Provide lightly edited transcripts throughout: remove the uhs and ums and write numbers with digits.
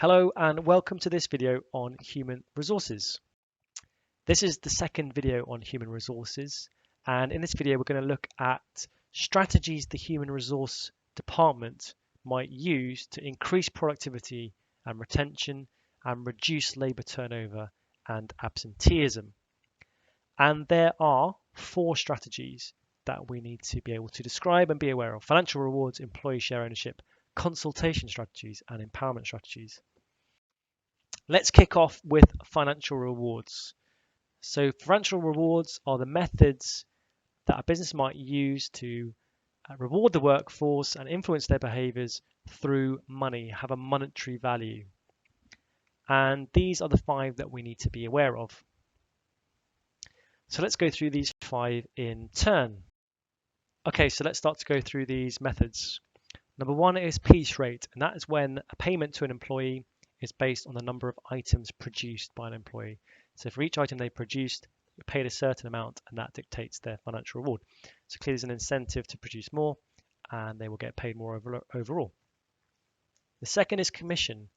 Hello and welcome to this video on human resources. This is the second video on human resources, and in this video we're going to look at strategies the human resource department might use to increase productivity and retention and reduce labour turnover and absenteeism. And there are 4 strategies that we need to be able to describe and be aware of: financial rewards, employee share ownership, consultation strategies, and empowerment strategies. Let's kick off with financial rewards. So financial rewards are the methods that a business might use to reward the workforce and influence their behaviors through money, have a monetary value. And these are the 5 that we need to be aware of. So let's go through these 5 in turn. Okay, so let's start to go through these methods. Number 1 is piece rate, and that is when a payment to an employee is based on the number of items produced by an employee. So for each item they produced, you're paid a certain amount, and that dictates their financial reward. So clearly there's an incentive to produce more, and they will get paid more overall. The second is commission,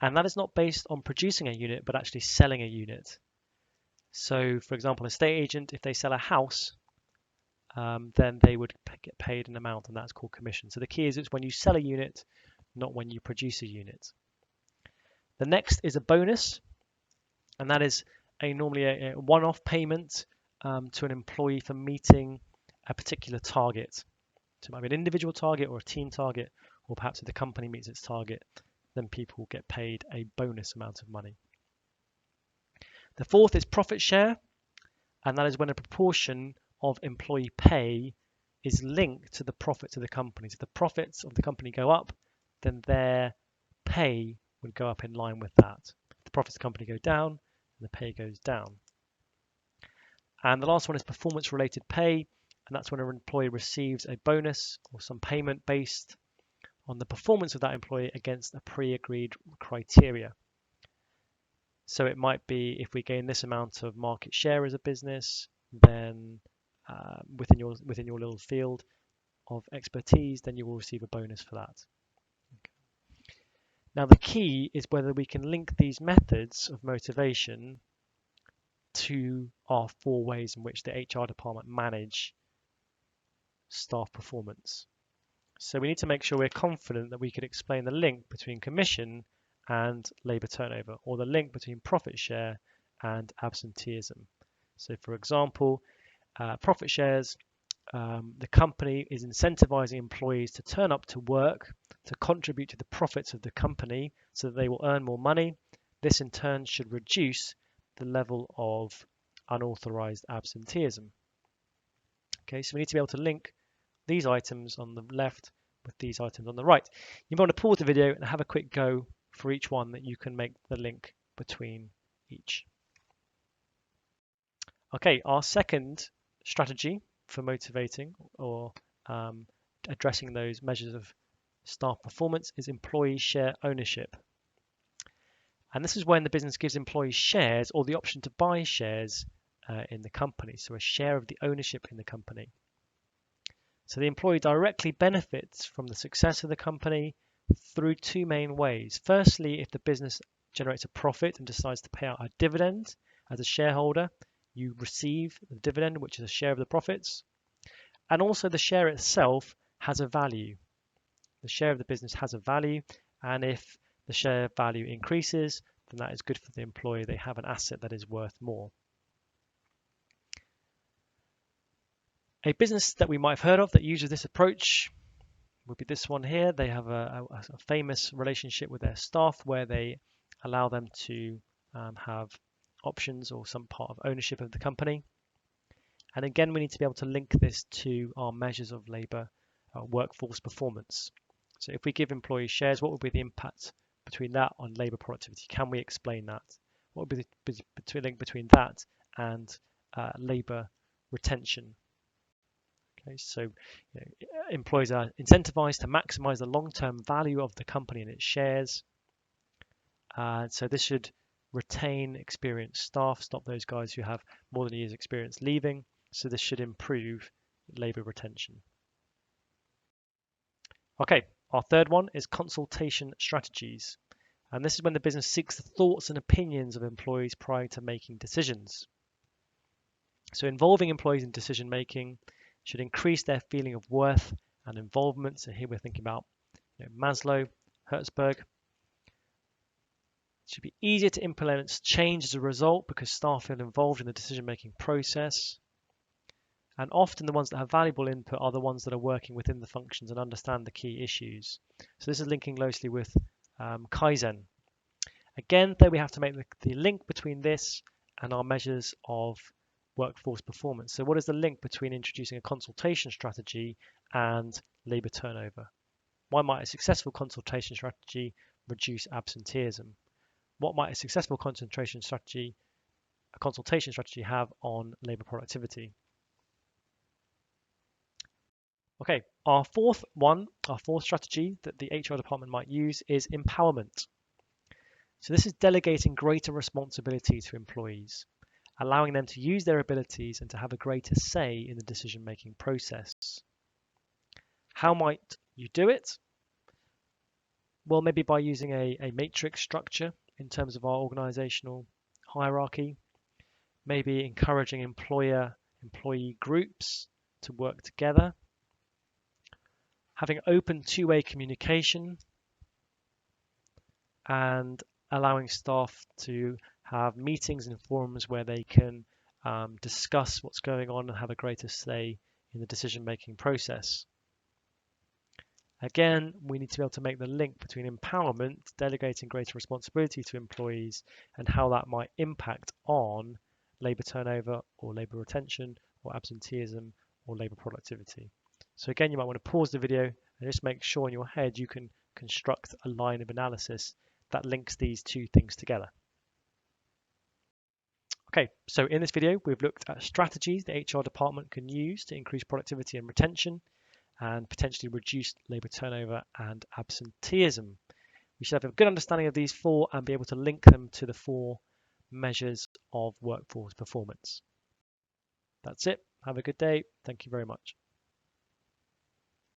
and that is not based on producing a unit, but actually selling a unit. So for example, an estate agent, if they sell a house, then they would get paid an amount, and that's called commission. So the key is it's when you sell a unit, not when you produce a unit. The next is a bonus, and that is normally a one-off payment to an employee for meeting a particular target. So it might be an individual target or a team target, or perhaps if the company meets its target, then people will get paid a bonus amount of money. The fourth is profit share, and that is when a proportion of employee pay is linked to the profits of the company. So if the profits of the company go up, then their pay would go up in line with that. If the profits of the company go down, the pay goes down. And the last one is performance-related pay, and that's when an employee receives a bonus or some payment based on the performance of that employee against a pre-agreed criteria. So it might be if we gain this amount of market share as a business, then within your little field of expertise, then you will receive a bonus for that. Now the key is whether we can link these methods of motivation to our 4 ways in which the HR department manage staff performance. So we need to make sure we're confident that we could explain the link between commission and labour turnover, or the link between profit share and absenteeism. So for example, profit shares, the company is incentivizing employees to turn up to work to contribute to the profits of the company so that they will earn more money. This in turn should reduce the level of unauthorized absenteeism. Okay, so we need to be able to link these items on the left with these items on the right. You might want to pause the video and have a quick go for each one that you can make the link between each. Okay, our second strategy for motivating or addressing those measures of staff performance is employee share ownership. And this is when the business gives employees shares or the option to buy shares in the company, so a share of the ownership in the company. So the employee directly benefits from the success of the company through 2 main ways. Firstly, if the business generates a profit and decides to pay out a dividend as a shareholder, you receive the dividend, which is a share of the profits. And also the share itself has a value. The share of the business has a value, and if the share value increases, then that is good for the employee. They have an asset that is worth more. A business that we might have heard of that uses this approach would be this one here. They have a famous relationship with their staff where they allow them to have options or some part of ownership of the company. And again, we need to be able to link this to our measures of labour workforce performance. So if we give employees shares, what would be the impact between that on labour productivity? Can we explain that? What would be the link between that and labour retention? Okay, so employees are incentivized to maximize the long-term value of the company and its shares. So this should retain experienced staff, stop those guys who have more than a year's experience leaving. So this should improve labour retention. Okay, our third one is consultation strategies. And this is when the business seeks the thoughts and opinions of employees prior to making decisions. So involving employees in decision making should increase their feeling of worth and involvement. So here we're thinking about Maslow, Hertzberg. It should be easier to implement change as a result because staff feel involved in the decision-making process. And often the ones that have valuable input are the ones that are working within the functions and understand the key issues. So this is linking closely with Kaizen. Again, though, we have to make the link between this and our measures of workforce performance. So what is the link between introducing a consultation strategy and labour turnover? Why might a successful consultation strategy reduce absenteeism? What might a successful consultation strategy have on labour productivity? Okay, our fourth strategy that the HR department might use is empowerment. So this is delegating greater responsibility to employees, allowing them to use their abilities and to have a greater say in the decision-making process. How might you do it? Well, maybe by using a matrix structure in terms of our organizational hierarchy, maybe encouraging employee groups to work together, having open two-way communication, and allowing staff to have meetings and forums where they can discuss what's going on and have a greater say in the decision-making process. Again, we need to be able to make the link between empowerment, delegating greater responsibility to employees, and how that might impact on labour turnover or labour retention or absenteeism or labour productivity. So again, you might want to pause the video and just make sure in your head you can construct a line of analysis that links these two things together. Okay, so in this video, we've looked at strategies the HR department can use to increase productivity and retention and potentially reduce labour turnover and absenteeism. We should have a good understanding of these four and be able to link them to the four measures of workforce performance. That's it. Have a good day. Thank you very much.